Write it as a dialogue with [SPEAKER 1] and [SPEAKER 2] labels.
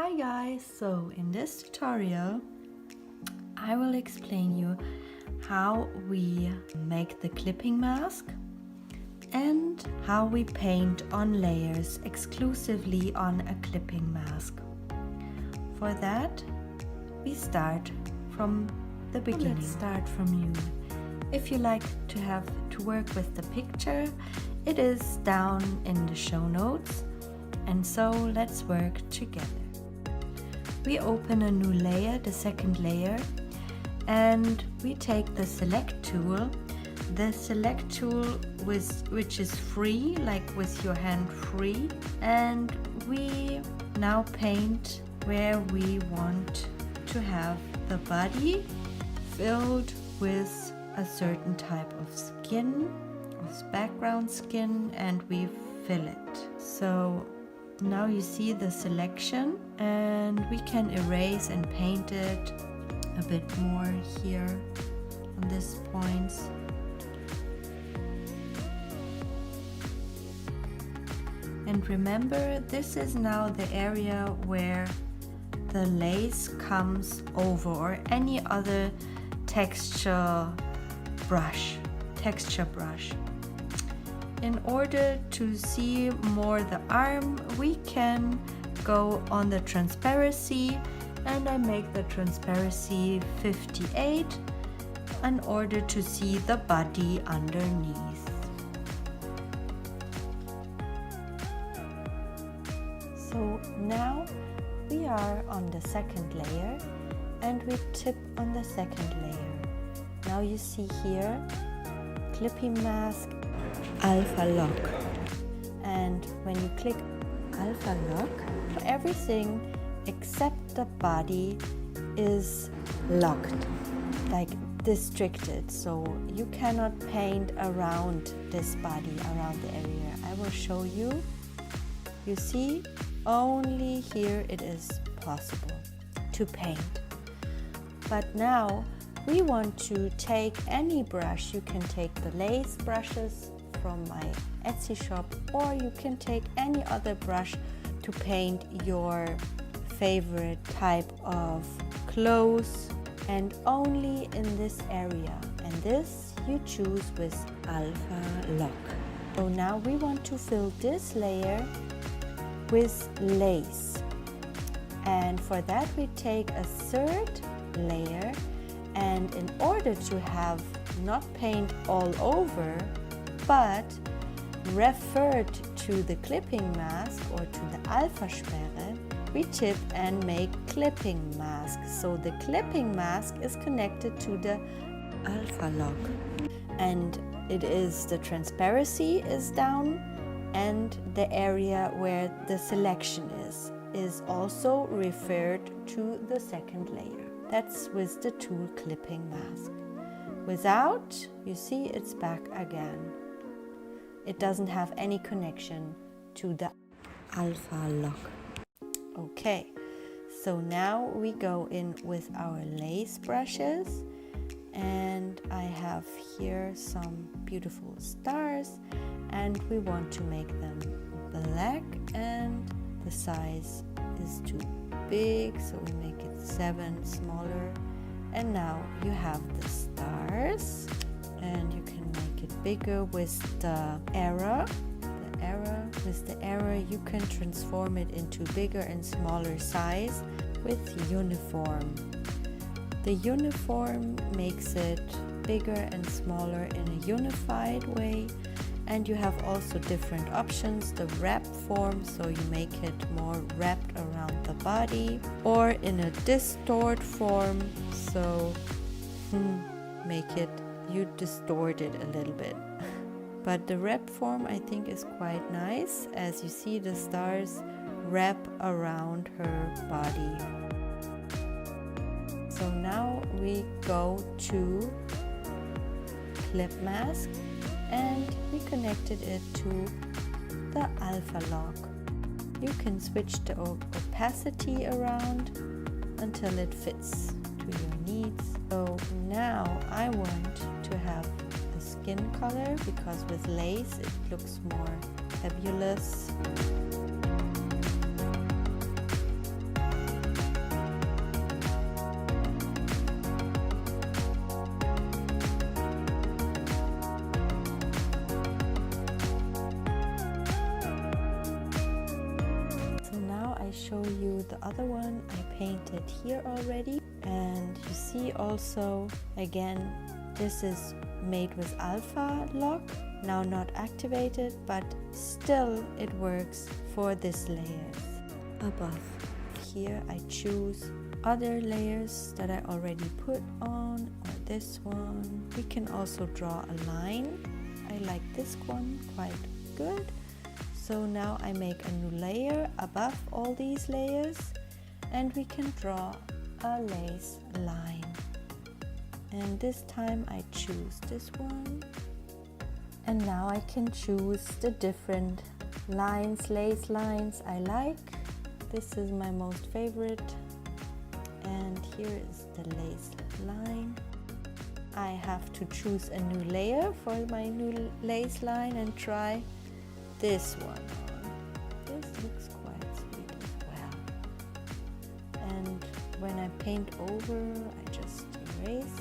[SPEAKER 1] Hi guys, so in this tutorial I will explain you how we make the clipping mask and how we paint on layers exclusively on a clipping mask. For that we start from the beginning. Let's start from you. If you like to work with the picture, it is down in the show notes, and so let's work together. We open a new layer, the second layer, and we take the select tool. The select tool which is free, like with your hand free, and we now paint where we want to have the body filled with a certain type of skin, of background skin, and we fill it. So now you see the selection, and we can erase and paint it a bit more here on these points. And remember, this is now the area where the lace comes over, or any other texture brush. In order to see more the arm, we can go on the transparency, and I make the transparency 58 in order to see the body underneath. So now we are on the second layer, and we tip on the second layer. Now you see here, clipping mask alpha lock, and when you click alpha lock, everything except the body is locked, like restricted, so you cannot paint around this body, around the area. I will show you. You see, only here it is possible to paint. But now we want to take any brush. You can take the lace brushes from my Etsy shop, or you can take any other brush to paint your favorite type of clothes, and only in this area, and this you choose with alpha lock. So now we want to fill this layer with lace, and for that we take a third layer, and in order to have not paint all over but referred to the clipping mask or to the alpha sperre, we tip and make clipping mask. So the clipping mask is connected to the alpha lock, and it is the transparency is down, and the area where the selection is also referred to the second layer. That's with the tool clipping mask. Without, you see, it's back again. It doesn't have any connection to the alpha lock. Okay, so now we go in with our lace brushes, and I have here some beautiful stars, and we want to make them black, and the size is too big, so we make it 7 smaller. And now you have the stars, and you can make it bigger with the arrow. With the arrow you can transform it into bigger and smaller size with uniform. The uniform makes it bigger and smaller in a unified way, and you have also different options. The wrap form, so you make it more wrapped around the body, or in a distort form, so you distort it a little bit. But the wrap form I think is quite nice, as you see the stars wrap around her body. So now we go to clip mask, and we connected it to the alpha lock. You can switch the opacity around until it fits to your needs. So now I want to have a skin color, because with lace it looks more fabulous. show you the other one I painted here already. And you see also, again, this is made with alpha lock, now not activated, but still it works for this layers. Above here I choose other layers that I already put on, or this one. We can also draw a line. I like this one quite good. So now I make a new layer above all these layers, and we can draw a lace line. And this time I choose this one. And now I can choose the different lines, lace lines I like. This is my most favorite. And here is the lace line. I have to choose a new layer for my new lace line and try this one on. This looks quite sweet as well. And when I paint over, I just erase